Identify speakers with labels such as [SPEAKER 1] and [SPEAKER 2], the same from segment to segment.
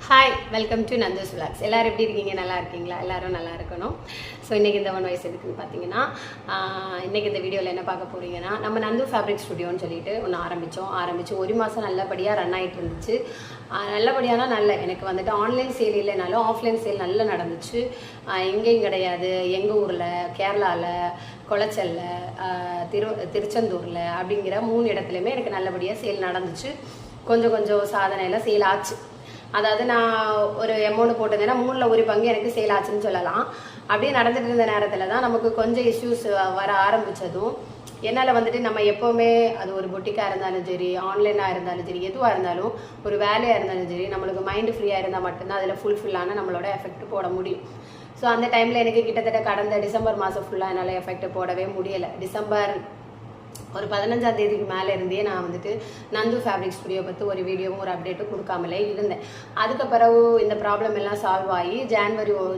[SPEAKER 1] Hi, welcome to Nandhu's vlogs. எல்லோரும் எப்படி இருக்கீங்க? நல்லா இருக்கீங்களா? எல்லோரும் நல்லா இருக்கணும். ஸோ இன்றைக்கி இந்த 1 வயசு இருக்குதுன்னு பார்த்தீங்கன்னா, இன்றைக்கி இந்த வீடியோவில் என்ன பார்க்க போகிறீங்கன்னா, நம்ம நந்து ஃபேப்ரிக் ஸ்டுடியோன்னு சொல்லிட்டு ஒன்று ஆரம்பித்து 1 மாதம் நல்லபடியாக ரன் ஆகிட்டு இருந்துச்சு. நல்லபடியானா எனக்கு வந்துட்டு ஆன்லைன் சேல் இல்லைனாலும் ஆஃப்லைன் சேல் நல்லா நடந்துச்சு. எங்கேயும் கிடையாது, எங்கள் ஊரில், கேரளாவில், குளச்சலில், திருச்செந்தூரில் அப்படிங்கிற 3 இடத்துலையுமே எனக்கு நல்லபடியாக சேல் நடந்துச்சு. கொஞ்சம் சாதனையில் சேல் ஆச்சு. அதாவது நான் ஒரு அமௌண்ட் போட்டதுன்னா 3ல் 1 பங்கு எனக்கு சேல் ஆச்சுன்னு சொல்லலாம். அப்படியே நடந்துட்டு இருந்த நேரத்தில் தான் நமக்கு கொஞ்சம் இஷ்யூஸ் வர ஆரம்பித்ததும் என்னால் வந்துட்டு நம்ம எப்போவுமே அது ஒரு பொட்டிக்காக இருந்தாலும் சரி, ஆன்லைனாக இருந்தாலும் சரி, எதுவாக இருந்தாலும் ஒரு வேலையாக இருந்தாலும் சரி, நம்மளுக்கு மைண்டு ஃப்ரீயாக இருந்தால் மட்டும்தான் அதில் ஃபுல்ஃபில்லான நம்மளோட எஃபெக்ட் போட முடியும். ஸோ அந்த டைமில் எனக்கு கிட்டத்தட்ட கடந்த டிசம்பர் மாதம் ஃபுல்லாக என்னால் எஃபெக்ட் போடவே முடியலை. டிசம்பர் ஒரு 15ஆம் தேதிக்கு மேலே இருந்தே நான் வந்துட்டு நந்து ஃபேப்ரிக் ஸ்டுடியோ பற்றி ஒரு வீடியோவும் ஒரு அப்டேட்டும் கொடுக்காமலே இருந்தேன். அதுக்கு பிறகு இந்த ப்ராப்ளம் எல்லாம் சால்வ் ஆகி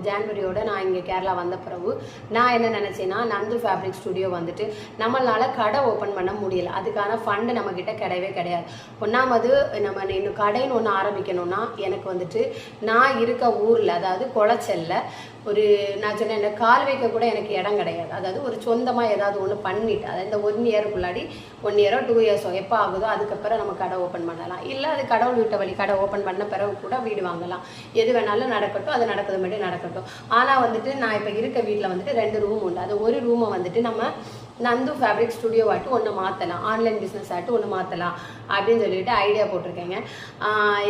[SPEAKER 1] ஜான்வரியோட நான் இங்கே கேரளா வந்த பிறகு நான் என்ன நினச்சேன்னா, நந்து ஃபேப்ரிக் ஸ்டுடியோ வந்துட்டு நம்மளால் கடை ஓப்பன் பண்ண முடியலை. அதுக்கான ஃபண்டு நம்மக்கிட்ட கிடையாது. ஒன்றாவது நம்ம இன்னும் கடைன்னு ஒன்று ஆரம்பிக்கணும்னா எனக்கு வந்துட்டு நான் இருக்க ஊரில், அதாவது குளச்சலில் ஒரு நான் சொன்னேன், இந்த கால் வைக்க கூட எனக்கு இடம் கிடையாது. அதாவது ஒரு சொந்தமாக ஏதாவது ஒன்று பண்ணிவிட்டு, அதாவது இந்த 1 இயருக்குள்ளாடி 1 இயரோ 2 இயர்ஸோ எப்போ ஆகுதோ அதுக்கப்புறம் நம்ம கடை ஓப்பன் பண்ணலாம். இல்லை அது கடவுள் விட்ட வழி, கடை ஓப்பன் பண்ண பிறகு கூட வீடு வாங்கலாம். எது வேணாலும் நடக்கட்டும், அது நடக்கிறது மட்டும் நடக்கட்டும். ஆனால் வந்துட்டு நான் இப்போ இருக்க வீட்டில் வந்துட்டு 2 ரூம் உண்டு. அது ஒரு ரூமை வந்துட்டு நம்ம நந்து ஃபேப்ரிக் ஸ்டுடியோ ஆட்டு ஒன்று மாற்றலாம், ஆன்லைன் பிஸ்னஸ் ஆட்டு ஒன்று மாற்றலாம் அப்படின்னு சொல்லிட்டு ஐடியா போட்டிருக்கேங்க.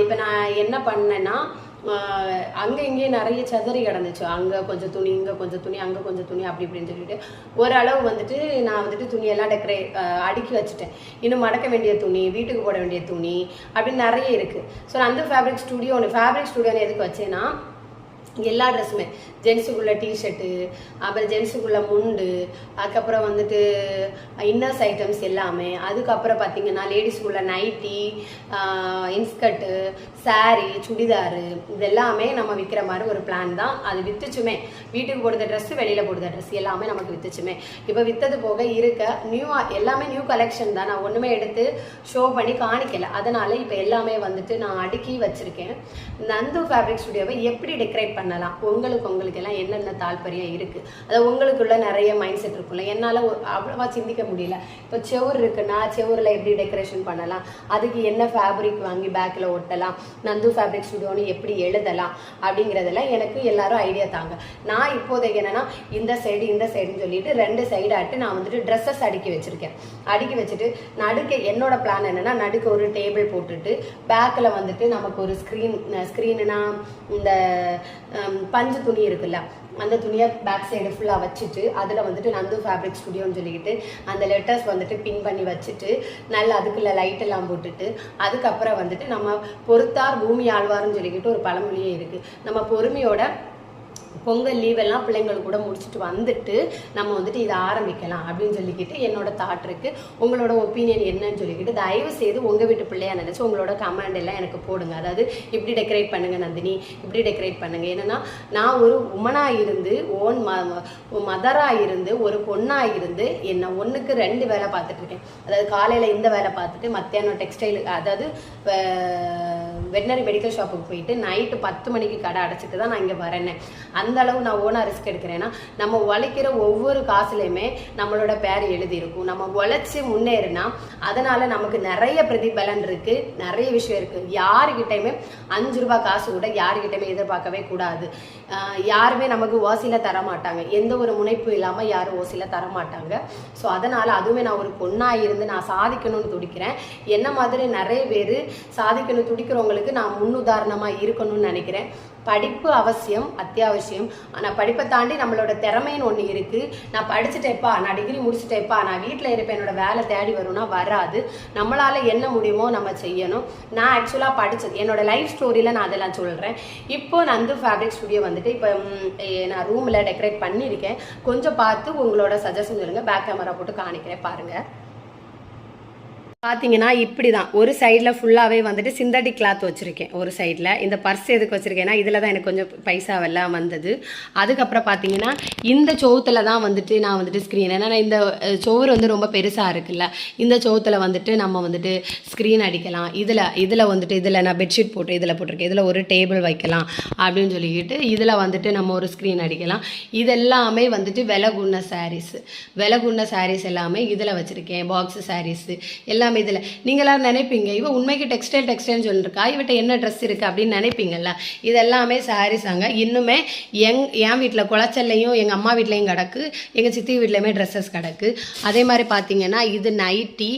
[SPEAKER 1] இப்போ நான் என்ன பண்ணேன்னா, அங்கே இங்கேயே நிறைய சதறி கிடந்துச்சு. அங்கே கொஞ்சம் துணி, இங்கே கொஞ்சம் துணி, அங்கே கொஞ்சம் துணி, அப்படி இப்படின்னு சொல்லிட்டு ஓரளவு வந்துட்டு நான் வந்துட்டு துணியெல்லாம் அடுக்கி வச்சுட்டேன். இன்னும் மடக்க வேண்டிய துணி, வீட்டுக்கு போட வேண்டிய துணி அப்படின்னு நிறைய இருக்குது. ஸோ நான் அந்த ஃபேப்ரிக் ஸ்டுடியோன்னு எதுக்கு வச்சேன்னா, எல்லா ட்ரெஸ்ஸுமே, ஜென்ஸுக்குள்ள டிஷர்ட்டு, அப்புறம் ஜென்ஸுக்குள்ள முண்டு, அதுக்கப்புறம் வந்துட்டு இன்னர்ஸ் ஐட்டம்ஸ் எல்லாமே, அதுக்கப்புறம் பார்த்தீங்கன்னா லேடிஸுக்குள்ள நைட்டி, இன்ஸ்கர்ட்டு, சாரீ, சுடிதாரு, இதெல்லாமே நம்ம விற்கிற மாதிரி ஒரு பிளான் தான். அது விற்றுச்சுமே, வீட்டுக்கு போடுற ட்ரெஸ்ஸு, வெளியில் போடுற ட்ரெஸ் எல்லாமே நமக்கு விற்றுச்சுமே. இப்போ விற்றது போக இருக்க எல்லாமே நியூ கலெக்ஷன் தான். நான் ஒன்றுமே எடுத்து ஷோ பண்ணி காணிக்கலை. அதனால் இப்போ எல்லாமே வந்துட்டு நான் அடுக்கி வச்சுருக்கேன். நந்து ஃபேப்ரிக் ஸ்டுடியோவை எப்படி டெக்கரேட் பண்ணலாம், உங்களுக்கு எல்லாம் என்னென்ன தாற்பயம் இருக்குது, அதாவது உங்களுக்குள்ள நிறைய மைண்ட் செட் இருக்குல்ல. என்னால் அவ்வளோவா சிந்திக்க முடியல. இப்போ செவுர் இருக்குன்னா செவுரில் எப்படி டெக்கரேஷன் பண்ணலாம், அதுக்கு என்ன ஃபேப்ரிக் வாங்கி பேக்கில் ஒட்டலாம், நந்து ஃபேப்ரிக் ஸ்டுடியோன்னு எப்படி எழுதலாம் அப்படிங்கிறதெல்லாம் எனக்கு எல்லாரும் ஐடியா தாங்க. நான் இப்போதைக்கு என்னன்னா இந்த சைடுன்னு சொல்லிட்டு 2 சைடு ஆட்டு நான் வந்துட்டு ட்ரெஸ்ஸஸ் அடுக்கி வச்சுட்டு நடுக்க என்னோட பிளான் என்னன்னா, நடுக்க ஒரு டேபிள் போட்டுட்டு பேக்கில் வந்துட்டு நமக்கு ஒரு ஸ்க்ரீனுனா இந்த பஞ்சு துணி இருக்குல்ல, அந்த துணியை பேக் சைடு ஃபுல்லாக வச்சுட்டு அதில் வந்துட்டு நந்து ஃபேப்ரிக் ஸ்டுடியோன்னு சொல்லிக்கிட்டு அந்த லெட்டர்ஸ் வந்துட்டு பின் பண்ணி வச்சுட்டு நல்லா அதுக்குள்ள லைட் எல்லாம் போட்டுட்டு, அதுக்கப்புறம் வந்துட்டு நம்ம பொறுத்தார் பூமி ஆழ்வார்னு சொல்லிக்கிட்டு ஒரு பழமொழியே இருக்குது. நம்ம பொறுமையோட பொங்கல் லீவெல்லாம் பிள்ளைங்கள் கூட முடிச்சுட்டு வந்துட்டு நம்ம வந்துட்டு இதை ஆரம்பிக்கலாம் அப்படின்னு சொல்லிக்கிட்டு என்னோட தாட் இருக்கு. உங்களோட ஒப்பீனியன் என்னன்னு சொல்லிக்கிட்டு தயவு செய்து உங்கள் வீட்டு பிள்ளையா நினச்சி உங்களோட கமெண்ட் எல்லாம் எனக்கு போடுங்க. அதாவது இப்படி டெக்கரேட் பண்ணுங்க நந்தினி, இப்படி டெக்கரேட் பண்ணுங்க. ஏன்னா நான் ஒரு உமனாக இருந்து, மதராக இருந்து, ஒரு பொண்ணாக இருந்து என்ன 1க்கு 2 வேலை பார்த்துட்டு இருக்கேன். அதாவது காலையில் இந்த வேலை பார்த்துட்டு மத்தியானம் டெக்ஸ்டைல், அதாவது வெட்டினரி மெடிக்கல் ஷாப்புக்கு போயிட்டு நைட்டு 10 மணிக்கு கடை அடைச்சிட்டு தான் நான் இங்கே வரேன்னு. அந்த அளவு நான் ஓனா ரிஸ்க் எடுக்கிறேன்னா, நம்ம உழைக்கிற ஒவ்வொரு காசுலையுமே நம்மளோட பேர் எழுதியிருக்கும். நம்ம உழைச்சி முன்னேறினா அதனால நமக்கு நிறைய பிரதிபலன் இருக்கு, நிறைய விஷயம் இருக்கு. யாருக்கிட்டையுமே 5 ரூபாய் காசு கூட யாருக்கிட்டையுமே எதிர்பார்க்கவே கூடாது. யாருமே நமக்கு ஓசில தரமாட்டாங்க, எந்த ஒரு முனைப்பு இல்லாமல் யாரும் ஓசில தரமாட்டாங்க. ஸோ அதனால அதுவுமே நான் ஒரு பொண்ணாக இருந்து நான் சாதிக்கணும்னு துடிக்கிறேன். என்ன மாதிரி நிறைய பேர் சாதிக்கணும் துடிக்கிறவங்களுக்கு நான் முன்னுதாரணமாக இருக்கணும்னு நினைக்கிறேன். படிப்பு அவசியம், அத்தியாவசியம். ஆனால் படிப்பை தாண்டி நம்மளோட திறமைன்னு ஒன்று இருக்குது. நான் படிச்சுட்டேப்பா, நான் டிகிரி முடிச்சுட்டேப்பா, நான் வீட்டில் இருப்பேன், என்னோட வேலை தேடி வரும்னா வராது. நம்மளால் என்ன முடியுமோ நம்ம செய்யணும். நான் ஆக்சுவலாக படித்தது என்னோட லைஃப் ஸ்டோரியில் நான் அதெல்லாம் சொல்கிறேன். இப்போ நந்து ஃபேப்ரிக் ஸ்டுடியோ வந்துட்டு இப்போ நான் ரூமில் டெக்கரேட் பண்ணியிருக்கேன். கொஞ்சம் பார்த்து உங்களோட சஜஷன் சொல்லுங்கள். பேக் கேமரா போட்டு காணிக்கிறேன், பாருங்கள். பார்த்தீங்கன்னா இப்படி தான் ஒரு சைடில் ஃபுல்லாகவே வந்துட்டு சிந்தட்டிக் கிளாத் வச்சுருக்கேன். ஒரு சைடில் இந்த பர்ஸ் எதுக்கு வச்சுருக்கேன்னா இதில் தான் எனக்கு கொஞ்சம் பைசாவெல்லாம் வந்தது. அதுக்கப்புறம் பார்த்தீங்கன்னா இந்த சோத்தில் தான் வந்துட்டு நான் வந்துட்டு ஸ்க்ரீன், ஏன்னா இந்த சோறு வந்து ரொம்ப பெருசாக இருக்குல்ல, இந்த சோத்தில் வந்துட்டு நம்ம வந்துட்டு ஸ்க்ரீன் அடிக்கலாம். இதில் வந்துட்டு இதில் நான் பெட்ஷீட் போட்டு இதில் போட்டிருக்கேன். இதில் ஒரு டேபிள் வைக்கலாம் அப்படின்னு சொல்லிக்கிட்டு இதில் வந்துட்டு நம்ம ஒரு ஸ்க்ரீன் அடிக்கலாம். இதெல்லாமே வந்துட்டு விலகுண்ண சாரீஸ் எல்லாமே இதில் வச்சுருக்கேன். பாக்ஸு சாரீஸு எல்லாமே இதில். நீங்களாம் நினைப்பீங்க இவன் உண்மைக்கு டெக்ஸ்டைல்னு சொல்லியிருக்கா, இவட்ட என்ன ட்ரெஸ் இருக்குது அப்படின்னு நினைப்பீங்கல்ல. இதெல்லாமே சாரீஸாங்க. இன்னுமே என் வீட்டில் குளச்சல்லையும் எங்கள் அம்மா வீட்லேயும் கிடக்கு, எங்கள் சித்தி வீட்லேயுமே ட்ரெஸ்ஸஸ் கிடக்கு. அதே மாதிரி பார்த்தீங்கன்னா இது நைட்டி,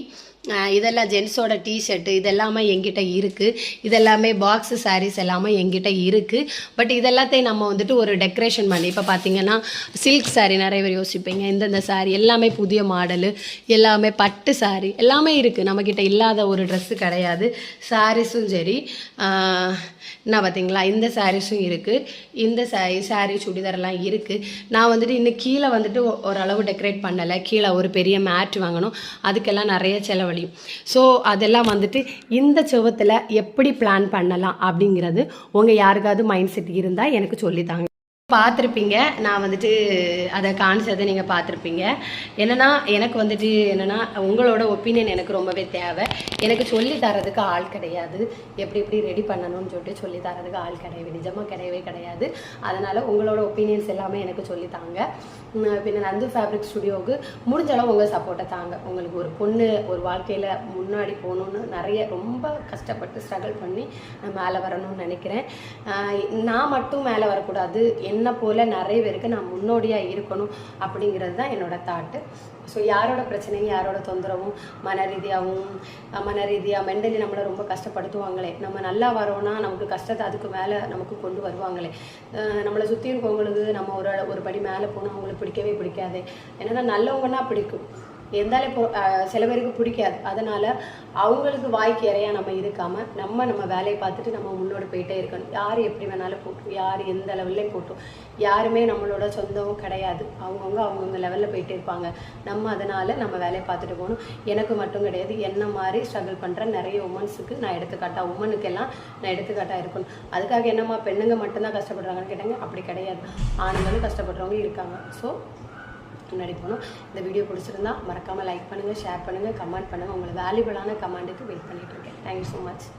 [SPEAKER 1] இதெல்லாம் ஜென்ஸோட டிஷர்ட்டு இதெல்லாமே எங்கிட்ட இருக்குது. இதெல்லாமே பாக்ஸு சாரீஸ் எல்லாமே எங்கிட்ட இருக்குது. பட் இதெல்லாத்தையும் நம்ம வந்துட்டு ஒரு டெக்கரேஷன் பண்ணி, இப்போ பார்த்தீங்கன்னா சில்க் சாரீ நிறைய பேர் யோசிப்பீங்க, இந்தந்த சாரீ எல்லாமே புதிய மாடலு, எல்லாமே பட்டு சாரீ எல்லாமே இருக்குது. நம்மக்கிட்ட இல்லாத ஒரு ட்ரெஸ்ஸு கிடையாது. சாரீஸும் சரி, என்ன பார்த்தீங்களா இந்த சாரீஸும் இருக்குது, இந்த சாரீ சுடிதாரெல்லாம் இருக்குது. நான் வந்துட்டு இன்னும் கீழே வந்துட்டு ஓரளவு டெக்கரேட் பண்ணலை. கீழே ஒரு பெரிய மேட் வாங்கணும், அதுக்கெல்லாம் நிறைய செலவழியும். ஸோ அதெல்லாம் வந்துட்டு இந்த செவத்தில் எப்படி பிளான் பண்ணலாம் அப்படிங்கிறது உங்கள் யாருக்காவது மைண்ட் செட் இருந்தால் எனக்கு சொல்லித்தாங்க. பார்த்துருப்பீங்க, நான் வந்துட்டு அதை காணிச்சதை நீங்கள் பார்த்துருப்பீங்க. எனக்கு வந்துட்டு உங்களோட ஒப்பீனியன் எனக்கு ரொம்பவே தேவை. எனக்கு சொல்லி தரதுக்கு ஆள் கிடையாது, எப்படி ரெடி பண்ணணும்னு சொல்லிட்டு சொல்லி தரதுக்கு ஆள் கிடையாது, நிஜமாக கிடையாது. அதனால் உங்களோட ஒப்பீனியன்ஸ் எல்லாமே எனக்கு சொல்லித்தாங்க. பின்ன நந்து ஃபேப்ரிக் ஸ்டுடியோவுக்கு முடிஞ்சளவு உங்கள் சப்போர்ட்டை தாங்க. உங்களுக்கு ஒரு பொண்ணு ஒரு வாழ்க்கையில் முன்னாடி போகணுன்னு நிறைய ரொம்ப கஷ்டப்பட்டு ஸ்ட்ரகிள் பண்ணி நான் மேலே வரணும்னு நினைக்கிறேன். நான் மட்டும் மேலே வரக்கூடாது, என்ன போல் நிறைய பேருக்கு நான் முன்னோடியாக இருக்கணும் அப்படிங்கிறது தான் என்னோடய தாட்டு. ஸோ யாரோட பிரச்சனையும் யாரோட தொந்தரவும் மன ரீதியாக மென்டலி நம்மளை ரொம்ப கஷ்டப்படுத்துவாங்களே, நம்ம நல்லா வரோன்னா நமக்கு கஷ்டத்தை அதுக்கு மேலே நமக்கு கொண்டு வருவாங்களே, நம்மளை சுற்றி இருக்கவங்களுக்கு நம்ம ஒரு படி மேலே போனால் அவங்களுக்கு பிடிக்கவே பிடிக்காது. ஏன்னா நல்லவங்கன்னா பிடிக்கும், இருந்தாலும் இப்போ சில பேருக்கு பிடிக்காது. அதனால் அவங்களுக்கு வாய்க்கு இறையாக நம்ம இருக்காமல் நம்ம வேலையை பார்த்துட்டு நம்ம முன்னோடு போயிட்டே இருக்கணும். யார் எப்படி வேணாலும் போட்டும், யார் எந்த லெவல்லையும் போட்டும், யாருமே நம்மளோட சொந்தமும் கிடையாது. அவங்கவுங்க லெவலில் போயிட்டே இருப்பாங்க. நம்ம அதனால் நம்ம வேலையை பார்த்துட்டு போகணும். எனக்கு மட்டும் கிடையாது, என்ன மாதிரி ஸ்ட்ரகிள் பண்ணுற நிறைய உமன்ஸுக்கு நான் எடுத்துக்காட்டாக, உமனுக்கெல்லாம் நான் எடுத்துக்காட்டாக இருக்கணும். அதுக்காக என்னம்மா பெண்ணுங்க மட்டும்தான் கஷ்டப்படுறாங்கன்னு கேட்டாங்க, அப்படி கிடையாது, ஆண்களும் கஷ்டப்படுறவங்க இருக்காங்க. ஸோ முன்னாடி போகணும். இந்த வீடியோ பிடிச்சிருந்தா மறக்காமல் லைக் பண்ணுங்கள், ஷேர் பண்ணுங்கள், கமெண்ட் பண்ணுங்கள். உங்களை வேல்யூபிளான கமெண்ட்டுக்கு வெயிட் பண்ணிகிட்டு இருக்கேன். Thank you so much.